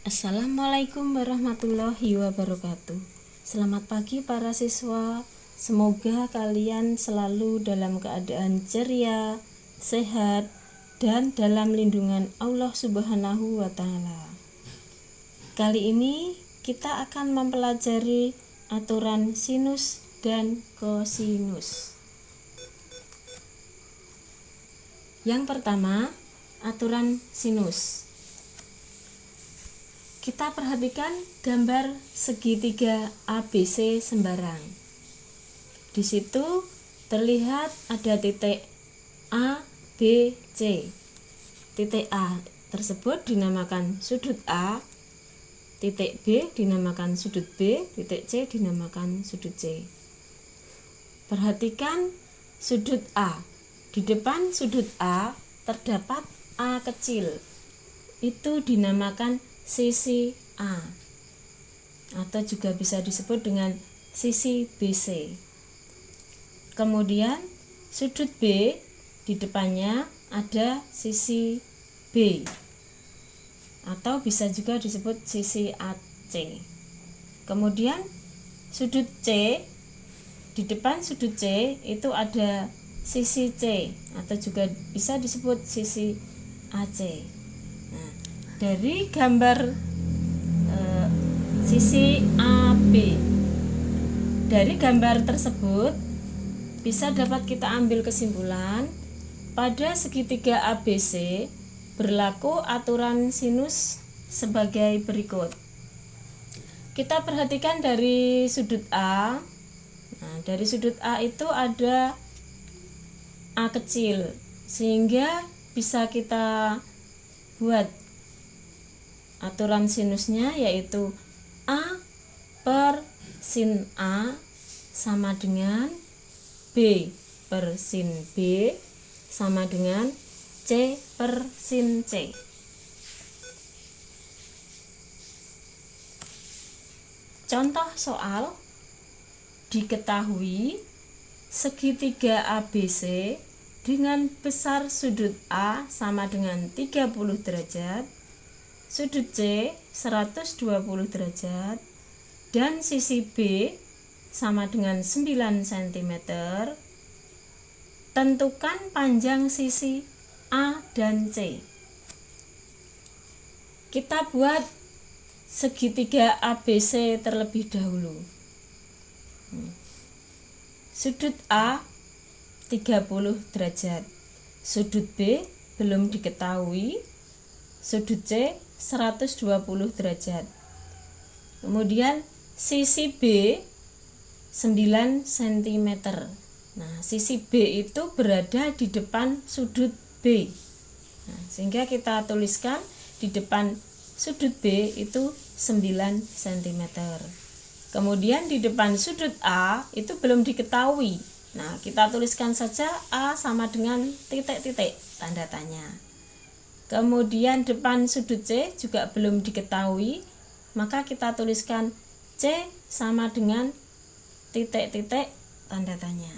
Assalamualaikum warahmatullahi wabarakatuh. Selamat pagi para siswa. Semoga kalian selalu dalam keadaan ceria, sehat, dan dalam lindungan Allah Subhanahu wa Ta'ala. Kali ini kita akan mempelajari aturan sinus dan kosinus. Yang pertama, aturan sinus. Kita perhatikan gambar segitiga ABC sembarang. Di situ terlihat ada titik A, B, C. Titik A tersebut dinamakan sudut A, titik B dinamakan sudut B, titik C dinamakan sudut C. Perhatikan sudut A. Di depan sudut A terdapat A kecil. Itu dinamakan sisi A, atau juga bisa disebut dengan sisi BC. Kemudian sudut B, di depannya ada sisi B, atau bisa juga disebut sisi AC. Kemudian sudut C, di depan sudut C itu ada sisi C, atau juga bisa disebut sisi AC. Dari gambar sisi AB, dari gambar tersebut bisa dapat kita ambil kesimpulan pada segitiga ABC berlaku aturan sinus sebagai berikut. Kita perhatikan dari sudut A. Nah, dari sudut A itu ada A kecil, sehingga bisa kita buat aturan sinusnya, yaitu A per sin A sama dengan B per sin B sama dengan C per sin C. Contoh soal: diketahui segitiga ABC dengan besar sudut A sama dengan 30 derajat, sudut C 120 derajat, dan sisi B sama dengan 9 cm. Tentukan panjang sisi A dan C. Kita buat segitiga ABC terlebih dahulu. Sudut A 30 derajat, sudut B belum diketahui, sudut C 120 derajat. Kemudian sisi B 9 cm. Nah, sisi B itu berada di depan sudut B. Nah, sehingga kita tuliskan di depan sudut B itu 9 cm. Kemudian di depan sudut A itu belum diketahui. Nah, kita tuliskan saja A sama dengan titik-titik tanda tanya. Kemudian depan sudut C juga belum diketahui, maka kita tuliskan C sama dengan titik-titik tanda tanya.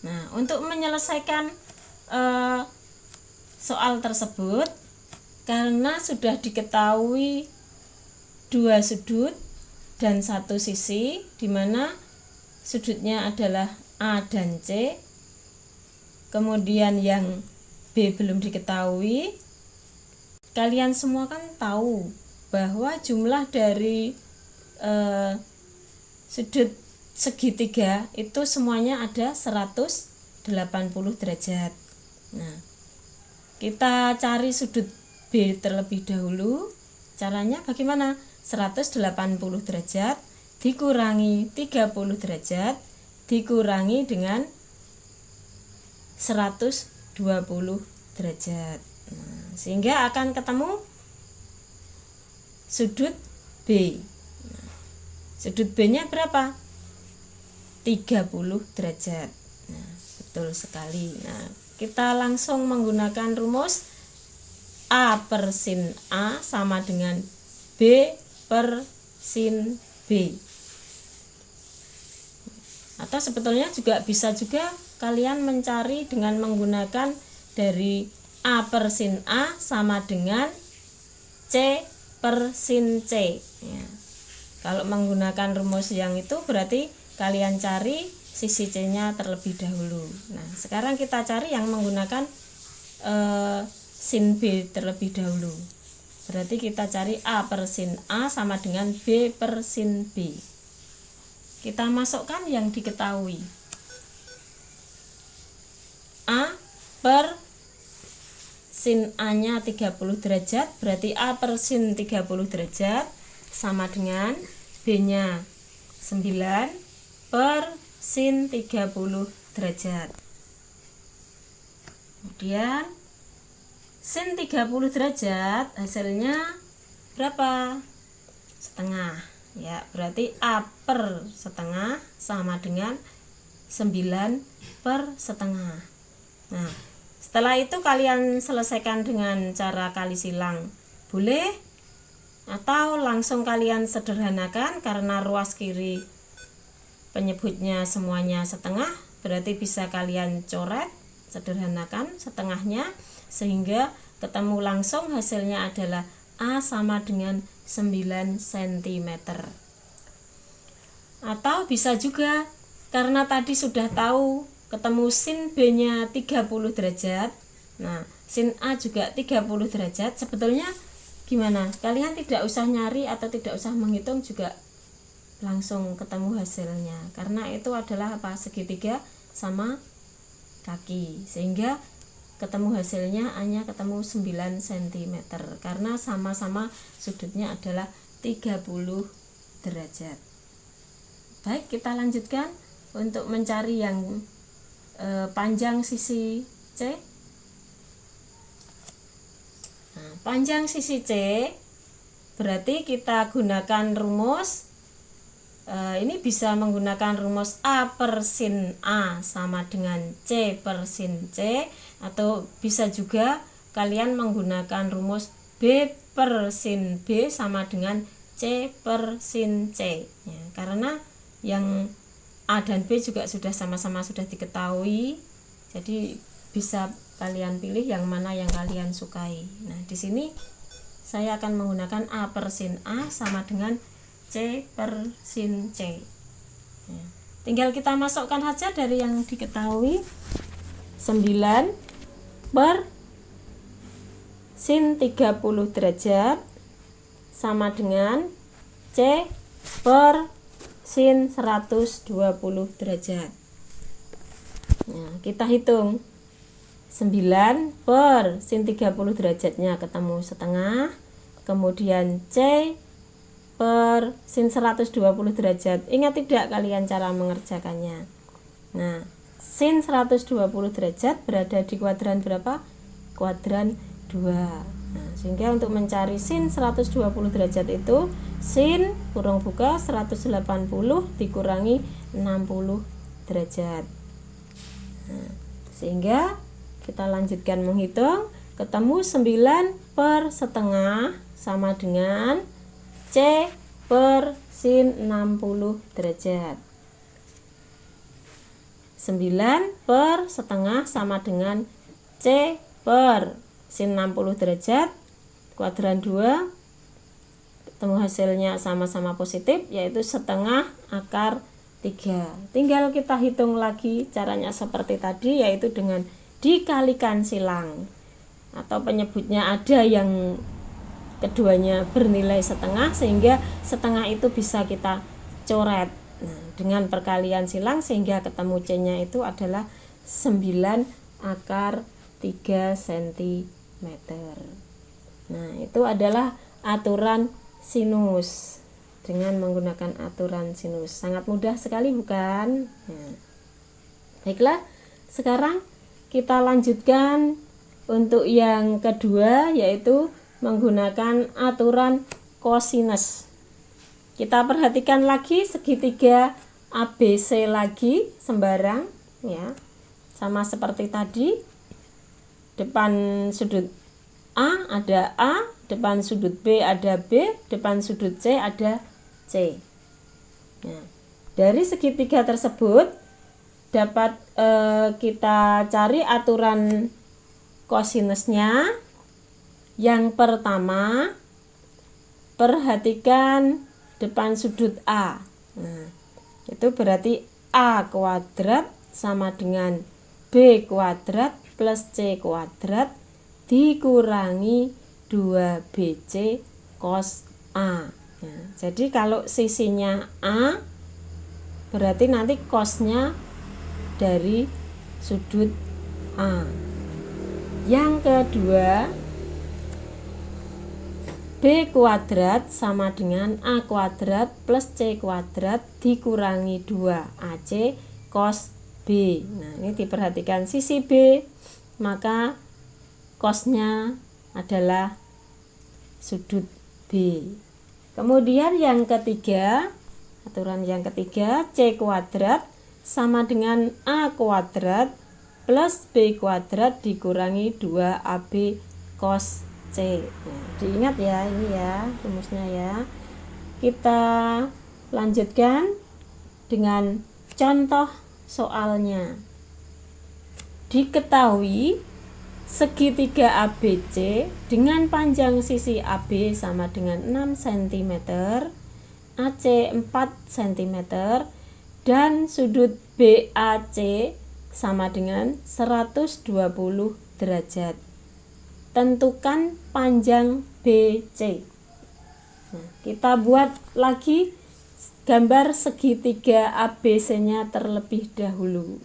Nah, untuk menyelesaikan soal tersebut, karena sudah diketahui dua sudut dan satu sisi, di mana sudutnya adalah A dan C, kemudian yang B belum diketahui. Kalian semua kan tahu bahwa jumlah dari sudut segitiga itu semuanya ada 180 derajat. Nah, kita cari sudut B terlebih dahulu. Caranya bagaimana? 180 derajat dikurangi 30 derajat dikurangi dengan 120 derajat. Nah, sehingga akan ketemu sudut B. Nah, sudut B-nya berapa? 30 derajat. Nah, betul sekali. Nah, kita langsung menggunakan rumus A per sin A sama dengan B per sin B. Atau sebetulnya juga bisa juga kalian mencari dengan menggunakan dari A per sin A sama dengan C per sin C ya. Kalau menggunakan rumus yang itu berarti kalian cari sisi C nya terlebih dahulu. Nah sekarang kita cari yang menggunakan sin B terlebih dahulu. Berarti kita cari A per sin A sama dengan B per sin B. Kita masukkan yang diketahui. A per sin A nya 30 derajat, berarti A per sin 30 derajat sama dengan B nya 9 per sin 30 derajat. Kemudian sin 30 derajat hasilnya berapa? Setengah ya, berarti A per setengah sama dengan 9 per setengah. Nah setelah itu kalian selesaikan dengan cara kali silang boleh, atau langsung kalian sederhanakan karena ruas kiri penyebutnya semuanya setengah, berarti bisa kalian coret, sederhanakan setengahnya sehingga ketemu langsung hasilnya adalah A sama dengan 9 cm. Atau bisa juga karena tadi sudah tahu ketemu sin B nya 30 derajat, nah sin A juga 30 derajat, sebetulnya gimana? Kalian tidak usah nyari atau tidak usah menghitung juga langsung ketemu hasilnya, karena itu adalah apa? Segitiga sama kaki, sehingga ketemu hasilnya hanya ketemu 9 cm karena sama-sama sudutnya adalah 30 derajat. Baik, kita lanjutkan untuk mencari yang panjang sisi C. Nah, panjang sisi C berarti kita gunakan rumus ini bisa menggunakan rumus A per sin A sama dengan C per sin C, atau bisa juga kalian menggunakan rumus B per sin B sama dengan C per sin C ya, karena yang A dan B juga sudah sama-sama sudah diketahui, jadi bisa kalian pilih yang mana yang kalian sukai. Nah di sini saya akan menggunakan A per sin A sama dengan C per sin C ya. Tinggal kita masukkan saja dari yang diketahui. 9 per sin 30 derajat sama dengan C per sin 120 derajat. Nah, kita hitung 9 per sin 30 derajatnya ketemu setengah, kemudian C per sin 120 derajat. Ingat tidak kalian cara mengerjakannya? Nah, sin 120 derajat berada di kuadran berapa? Kuadran 2. Nah, sehingga untuk mencari sin 120 derajat itu sin kurung buka 180 dikurangi 60 derajat. Nah, sehingga kita lanjutkan menghitung, ketemu 9 per setengah sama dengan C per sin 60 derajat. 9 per setengah sama dengan C per sin 60 derajat, kuadran 2, ketemu hasilnya sama-sama positif, yaitu setengah akar 3. Tinggal kita hitung lagi caranya seperti tadi, yaitu dengan dikalikan silang, atau penyebutnya ada yang keduanya bernilai setengah, sehingga setengah itu bisa kita coret dengan perkalian silang, sehingga ketemu C nya itu adalah 9 akar 3 cm. Nah itu adalah aturan sinus dengan menggunakan aturan sinus. Sangat mudah sekali bukan? Nah, baiklah, sekarang kita lanjutkan untuk yang kedua, yaitu menggunakan aturan kosinus. Kita perhatikan lagi segitiga ABC lagi sembarang ya, sama seperti tadi. Depan sudut A ada A, depan sudut B ada B, depan sudut C ada C. Nah, dari segitiga tersebut dapat kita cari aturan kosinusnya. Yang pertama, perhatikan depan sudut A. Nah, itu berarti A kuadrat sama dengan B kuadrat plus C kuadrat dikurangi 2BC cos A. Nah, jadi kalau sisinya A, berarti nanti cosnya dari sudut A. Yang kedua, B kuadrat sama dengan A kuadrat plus C kuadrat dikurangi 2AC cos B. Nah, ini diperhatikan sisi B, maka cosnya adalah sudut B. Kemudian yang ketiga, aturan yang ketiga, C kuadrat sama dengan A kuadrat plus B kuadrat dikurangi 2AB cos C. Nah, diingat ya, ini ya rumusnya ya. Kita lanjutkan dengan contoh soalnya. Diketahui segitiga ABC dengan panjang sisi AB sama dengan 6 cm, AC 4 cm, dan sudut BAC sama dengan 120 derajat. Tentukan panjang BC. Nah, kita buat lagi gambar segitiga ABC-nya terlebih dahulu.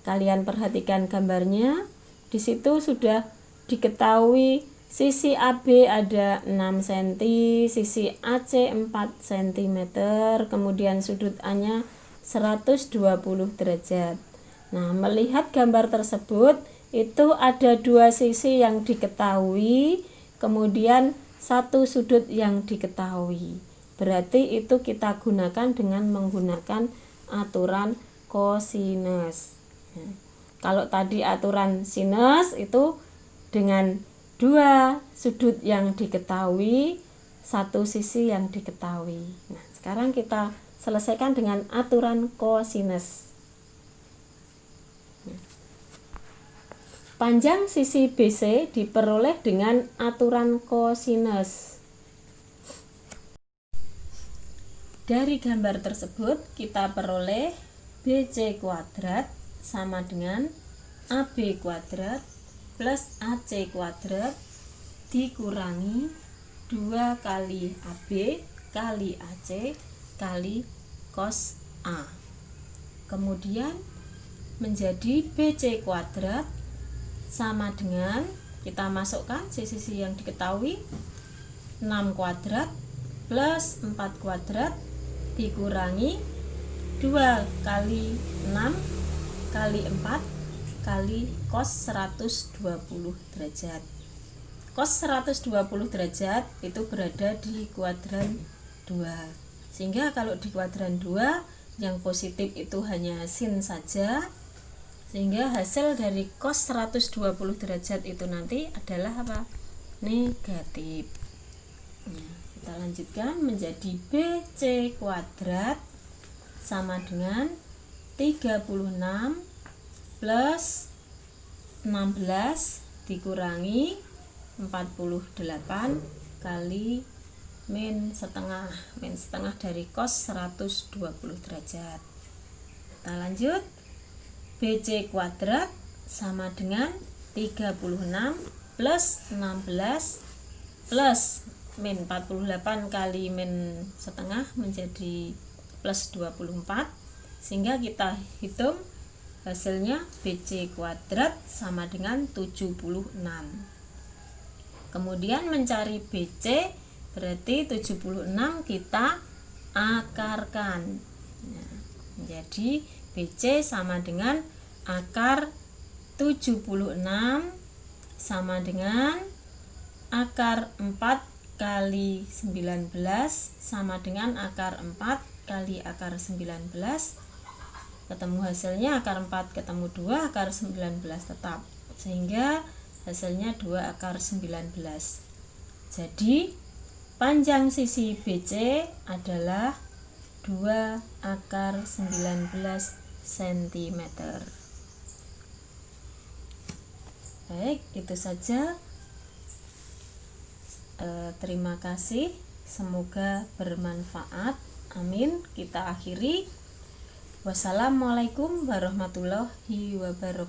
Kalian perhatikan gambarnya. Di situ sudah diketahui sisi AB ada 6 cm, sisi AC 4 cm, kemudian sudut A-nya 120 derajat. Nah, melihat gambar tersebut, itu ada dua sisi yang diketahui, kemudian satu sudut yang diketahui. Berarti itu kita gunakan dengan menggunakan aturan kosinus. Nah, kalau tadi aturan sinus itu dengan dua sudut yang diketahui, satu sisi yang diketahui. Nah, sekarang kita selesaikan dengan aturan kosinus. Panjang sisi BC diperoleh dengan aturan kosinus. Dari gambar tersebut kita peroleh BC kuadrat sama dengan AB kuadrat plus AC kuadrat dikurangi 2 kali AB kali AC kali cos A. Kemudian menjadi BC kuadrat sama dengan, kita masukkan sisi yang diketahui, 6 kuadrat plus 4 kuadrat dikurangi 2 kali 6 kali 4 kali cos 120 derajat. Cos 120 derajat itu berada di kuadran 2. Sehingga kalau di kuadran 2 yang positif itu hanya sin saja. Sehingga hasil dari cos 120 derajat itu nanti adalah apa? Negatif. Nah, kita lanjutkan menjadi BC kuadrat sama dengan 36 plus 16 dikurangi 48 kali min setengah dari cos 120 derajat. Kita lanjut. BC kuadrat sama dengan 36 plus 16 plus min 48 kali min setengah menjadi plus 24, sehingga kita hitung hasilnya BC kuadrat sama dengan 76. Kemudian mencari BC berarti 76 kita akarkan. Nah, jadi BC sama dengan akar 76 sama dengan akar 4 kali 19 sama dengan akar 4 kali akar 19. Ketemu hasilnya akar 4 ketemu 2, akar 19 tetap. Sehingga hasilnya 2 akar 19. Jadi panjang sisi BC adalah 2 akar 19 cm. Baik, itu saja. Terima kasih, semoga bermanfaat. Amin. Kita akhiri. Wassalamualaikum warahmatullahi wabarakatuh.